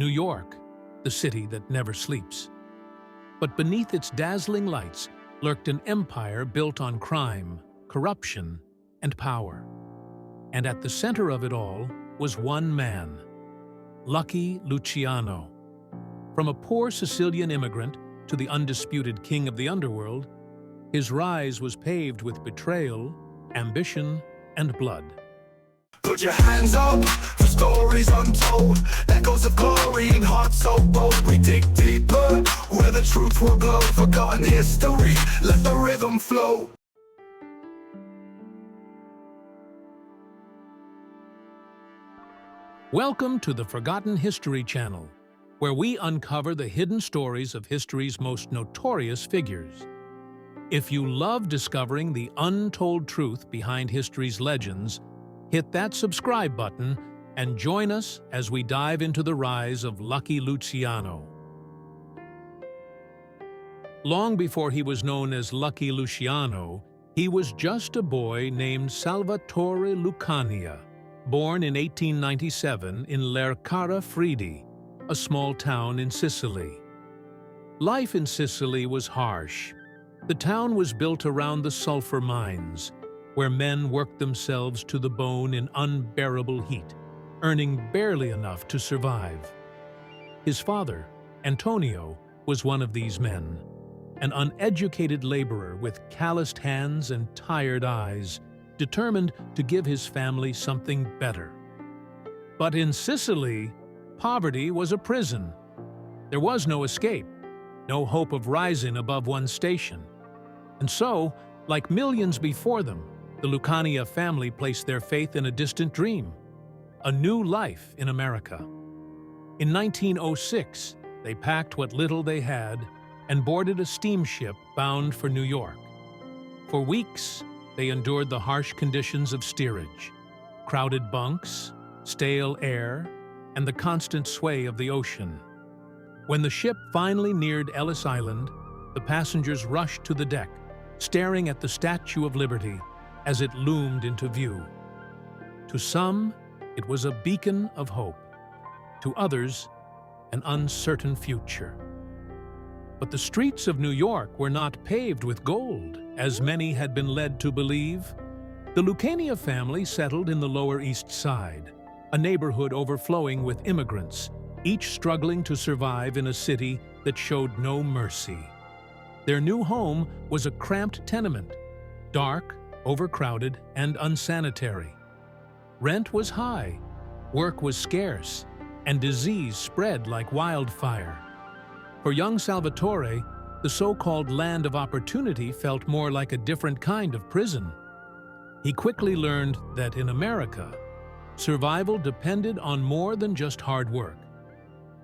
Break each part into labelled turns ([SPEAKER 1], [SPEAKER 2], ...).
[SPEAKER 1] New York, the city that never sleeps. But beneath its dazzling lights lurked an empire built on crime, corruption, and power. And at the center of it all was one man, Lucky Luciano. From a poor Sicilian immigrant to the undisputed king of the underworld, his rise was paved with betrayal, ambition, and blood.
[SPEAKER 2] Put your hands up for stories untold, echoes of glory and hearts so bold. We dig deeper where the truth will glow. Forgotten history, let the rhythm flow.
[SPEAKER 1] Welcome to the Forgotten History Channel, where we uncover the hidden stories of history's most notorious figures. If you love discovering the untold truth behind history's legends, hit that subscribe button and join us as we dive into the rise of Lucky Luciano. Long before he was known as Lucky Luciano, he was just a boy named Salvatore Lucania, born in 1897 in Lercara Fridi, a small town in Sicily. Life in Sicily was harsh. The town was built around the sulfur mines, where men worked themselves to the bone in unbearable heat, earning barely enough to survive. His father, Antonio, was one of these men, an uneducated laborer with calloused hands and tired eyes, determined to give his family something better. But in Sicily, poverty was a prison. There was no escape, no hope of rising above one's station. And so, like millions before them, the Lucania family placed their faith in a distant dream, a new life in America. In 1906, they packed what little they had and boarded a steamship bound for New York. For weeks, they endured the harsh conditions of steerage, crowded bunks, stale air, and the constant sway of the ocean. When the ship finally neared Ellis Island, the passengers rushed to the deck, staring at the Statue of Liberty as it loomed into view. To some, it was a beacon of hope. To others, an uncertain future. But the streets of New York were not paved with gold, as many had been led to believe. The Lucania family settled in the Lower East Side, a neighborhood overflowing with immigrants, each struggling to survive in a city that showed no mercy. Their new home was a cramped tenement, dark, overcrowded, and unsanitary. Rent was high, work was scarce, and disease spread like wildfire. For young Salvatore, the so-called land of opportunity felt more like a different kind of prison. He quickly learned that in America, survival depended on more than just hard work.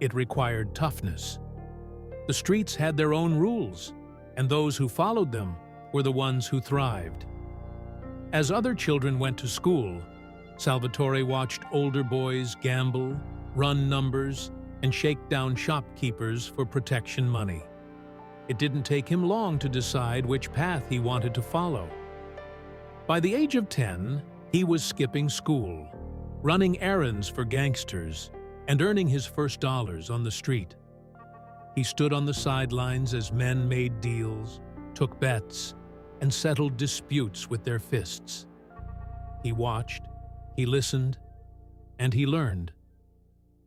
[SPEAKER 1] It required toughness. The streets had their own rules, and those who followed them were the ones who thrived. As other children went to school, Salvatore watched older boys gamble, run numbers, and shake down shopkeepers for protection money. It didn't take him long to decide which path he wanted to follow. By the age of 10, he was skipping school, running errands for gangsters, and earning his first dollars on the street. He stood on the sidelines as men made deals, took bets, and settled disputes with their fists. He watched, he listened, and he learned.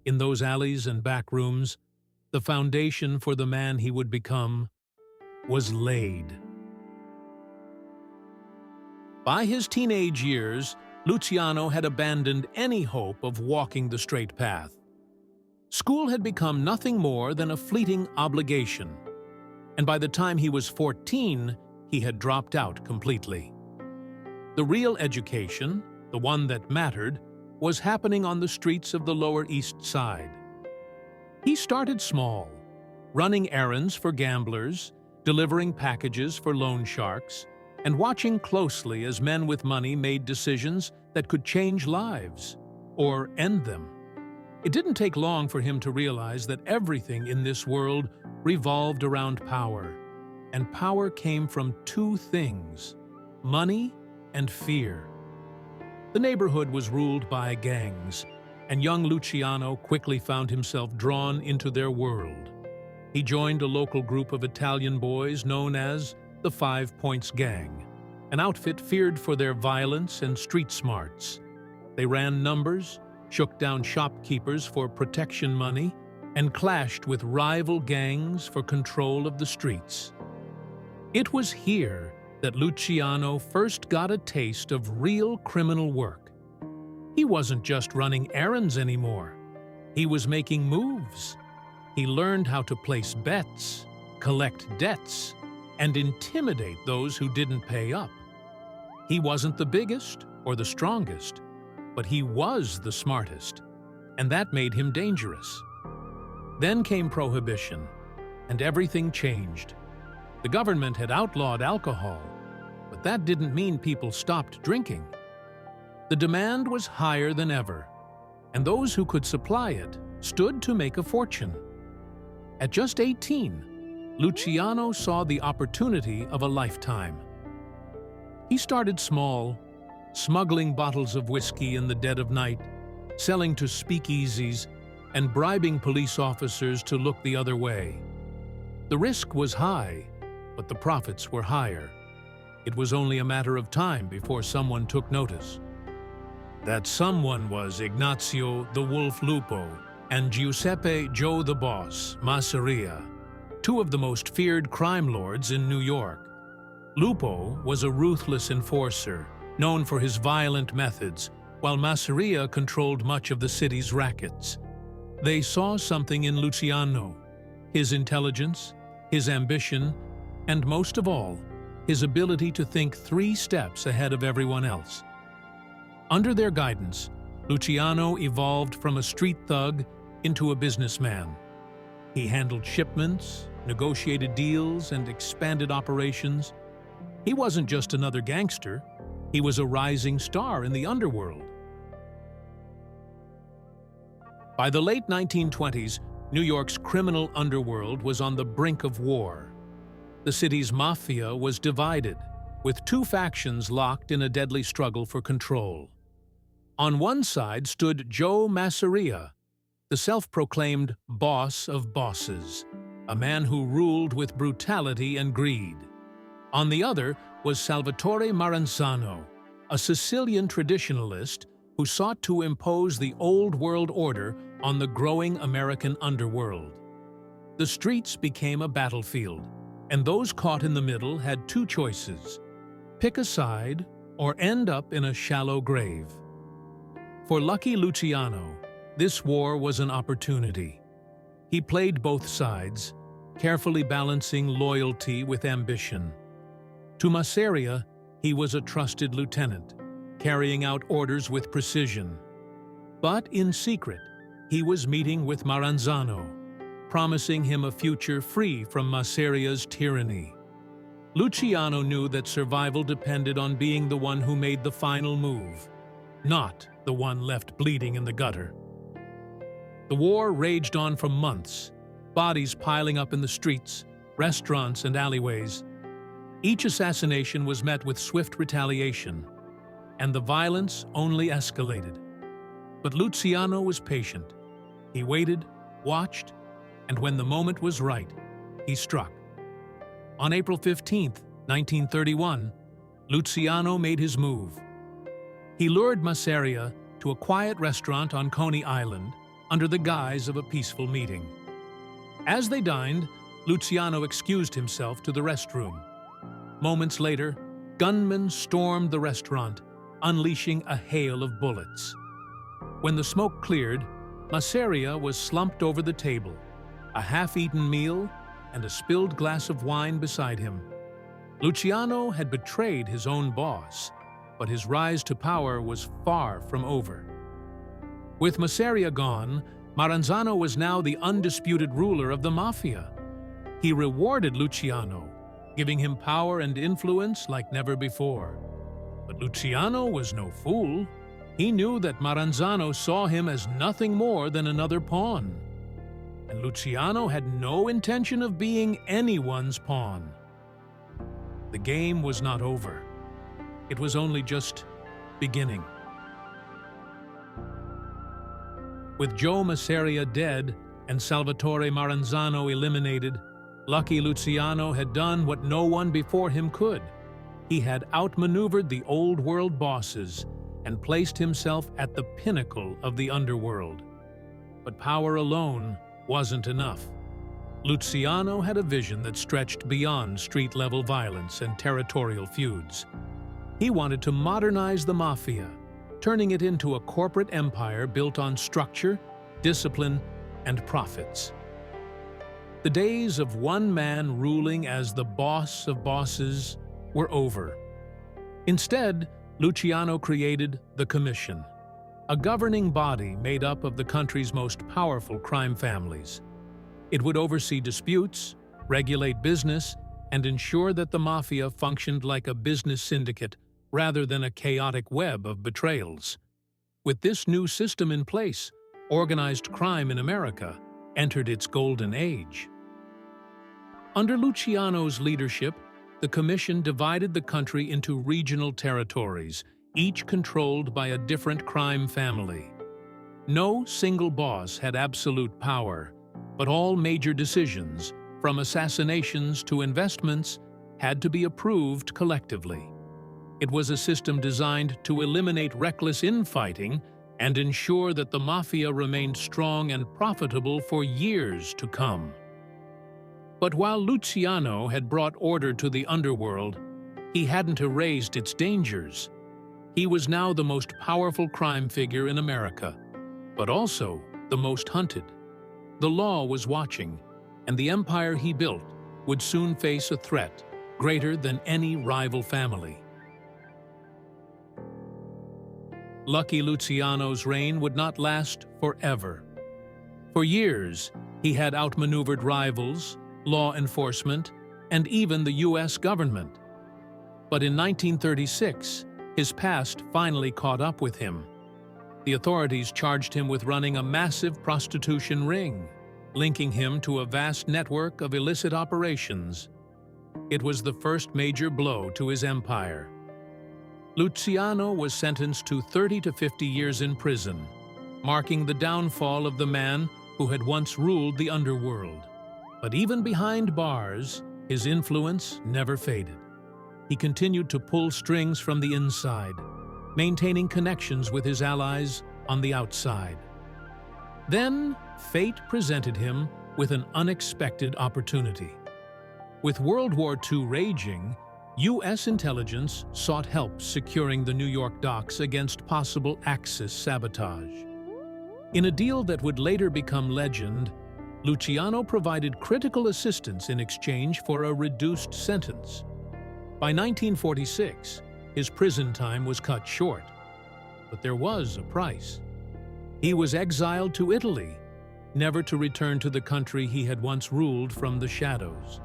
[SPEAKER 1] In those alleys and back rooms, the foundation for the man he would become was laid. By his teenage years, Luciano had abandoned any hope of walking the straight path. School had become nothing more than a fleeting obligation, and by the time he was 14, he had dropped out completely. The real education, the one that mattered, was happening on the streets of the Lower East Side. He started small, running errands for gamblers, delivering packages for loan sharks, and watching closely as men with money made decisions that could change lives, or end them. It didn't take long for him to realize that everything in this world revolved around power, and power came from two things: money and fear. The neighborhood was ruled by gangs, and young Luciano quickly found himself drawn into their world. He joined a local group of Italian boys known as the 5 Points Gang, an outfit feared for their violence and street smarts. They ran numbers, shook down shopkeepers for protection money, and clashed with rival gangs for control of the streets. It was here that Luciano first got a taste of real criminal work. He wasn't just running errands anymore. He was making moves. He learned how to place bets, collect debts, and intimidate those who didn't pay up. He wasn't the biggest or the strongest, but he was the smartest, and that made him dangerous. Then came Prohibition, and everything changed. The government had outlawed alcohol, but that didn't mean people stopped drinking. The demand was higher than ever, and those who could supply it stood to make a fortune. At just 18, Luciano saw the opportunity of a lifetime. He started small, smuggling bottles of whiskey in the dead of night, selling to speakeasies, and bribing police officers to look the other way. The risk was high, but the profits were higher. It was only a matter of time before someone took notice. That someone was Ignazio the Wolf Lupo and Giuseppe Joe the Boss Masseria, two of the most feared crime lords in New York. Lupo was a ruthless enforcer, known for his violent methods, while Masseria controlled much of the city's rackets. They saw something in Luciano: his intelligence, his ambition, and most of all, his ability to think 3 steps ahead of everyone else. Under their guidance, Luciano evolved from a street thug into a businessman. He handled shipments, negotiated deals, and expanded operations. He wasn't just another gangster, he was a rising star in the underworld. By the late 1920s, New York's criminal underworld was on the brink of war. The city's mafia was divided, with 2 factions locked in a deadly struggle for control. On one side stood Joe Masseria, the self-proclaimed boss of bosses, a man who ruled with brutality and greed. On the other was Salvatore Maranzano, a Sicilian traditionalist who sought to impose the old world order on the growing American underworld. The streets became a battlefield, and those caught in the middle had 2 choices: pick a side or end up in a shallow grave. For lucky Luciano, this war was an opportunity. He played both sides, carefully balancing loyalty with ambition. To Masseria, he was a trusted lieutenant, carrying out orders with precision. But in secret, he was meeting with Maranzano, promising him a future free from Masseria's tyranny. Luciano knew that survival depended on being the one who made the final move, not the one left bleeding in the gutter. The war raged on for months, bodies piling up in the streets, restaurants, and alleyways. Each assassination was met with swift retaliation, and the violence only escalated. But Luciano was patient. He waited, watched, and when the moment was right, he struck. On April 15, 1931, Luciano made his move. He lured Masseria to a quiet restaurant on Coney Island under the guise of a peaceful meeting. As they dined, Luciano excused himself to the restroom. Moments later, gunmen stormed the restaurant, unleashing a hail of bullets. When the smoke cleared, Masseria was slumped over the table, a half-eaten meal and a spilled glass of wine beside him. Luciano had betrayed his own boss, but his rise to power was far from over. With Masseria gone, Maranzano was now the undisputed ruler of the mafia. He rewarded Luciano, giving him power and influence like never before. But Luciano was no fool. He knew that Maranzano saw him as nothing more than another pawn. And Luciano had no intention of being anyone's pawn. The game was not over. It was only just beginning. With Joe Masseria dead and Salvatore Maranzano eliminated, Lucky Luciano had done what no one before him could. He had outmaneuvered the old world bosses and placed himself at the pinnacle of the underworld. But power alone wasn't enough. Luciano had a vision that stretched beyond street-level violence and territorial feuds. He wanted to modernize the mafia, turning it into a corporate empire built on structure, discipline, and profits. The days of one man ruling as the boss of bosses were over. Instead, Luciano created the Commission, a governing body made up of the country's most powerful crime families. It would oversee disputes, regulate business, and ensure that the mafia functioned like a business syndicate rather than a chaotic web of betrayals. With this new system in place, organized crime in America entered its golden age. Under Luciano's leadership, the Commission divided the country into regional territories, each controlled by a different crime family. No single boss had absolute power, but all major decisions, from assassinations to investments, had to be approved collectively. It was a system designed to eliminate reckless infighting and ensure that the mafia remained strong and profitable for years to come. But while Luciano had brought order to the underworld, he hadn't erased its dangers. He was now the most powerful crime figure in America, but also the most hunted. The law was watching, and the empire he built would soon face a threat greater than any rival family. Lucky Luciano's reign would not last forever. For years, he had outmaneuvered rivals, law enforcement, and even the U.S. government. But in 1936, his past finally caught up with him. The authorities charged him with running a massive prostitution ring, linking him to a vast network of illicit operations. It was the first major blow to his empire. Luciano was sentenced to 30 to 50 years in prison, marking the downfall of the man who had once ruled the underworld. But even behind bars, his influence never faded. He continued to pull strings from the inside, maintaining connections with his allies on the outside. Then, fate presented him with an unexpected opportunity. With World War II raging, U.S. intelligence sought help securing the New York docks against possible Axis sabotage. In a deal that would later become legend, Luciano provided critical assistance in exchange for a reduced sentence. By 1946, his prison time was cut short, but there was a price. He was exiled to Italy, never to return to the country he had once ruled from the shadows.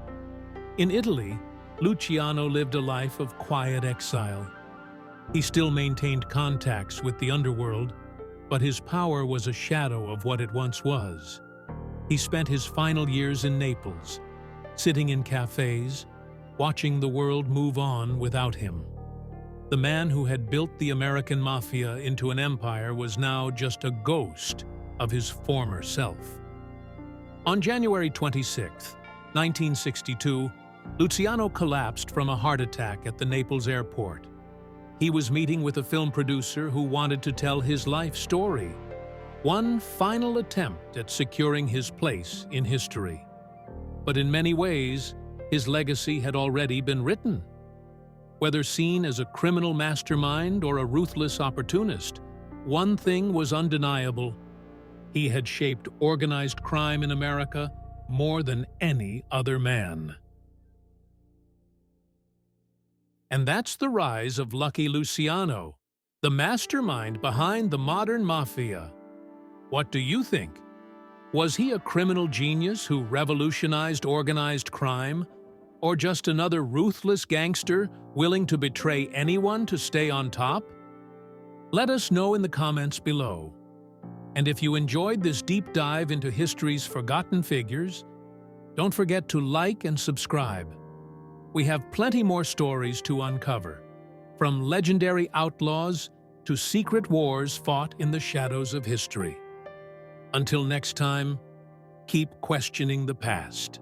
[SPEAKER 1] In Italy, Luciano lived a life of quiet exile. He still maintained contacts with the underworld, but his power was a shadow of what it once was. He spent his final years in Naples, sitting in cafes, watching the world move on without him. The man who had built the American Mafia into an empire was now just a ghost of his former self. On January 26, 1962, Luciano collapsed from a heart attack at the Naples airport. He was meeting with a film producer who wanted to tell his life story, one final attempt at securing his place in history. But in many ways, his legacy had already been written. Whether seen as a criminal mastermind or a ruthless opportunist, one thing was undeniable: he had shaped organized crime in America more than any other man. And that's the rise of Lucky Luciano, the mastermind behind the modern mafia. What do you think? Was he a criminal genius who revolutionized organized crime? Or just another ruthless gangster willing to betray anyone to stay on top? Let us know in the comments below. And if you enjoyed this deep dive into history's forgotten figures, don't forget to like and subscribe. We have plenty more stories to uncover, from legendary outlaws to secret wars fought in the shadows of history. Until next time, keep questioning the past.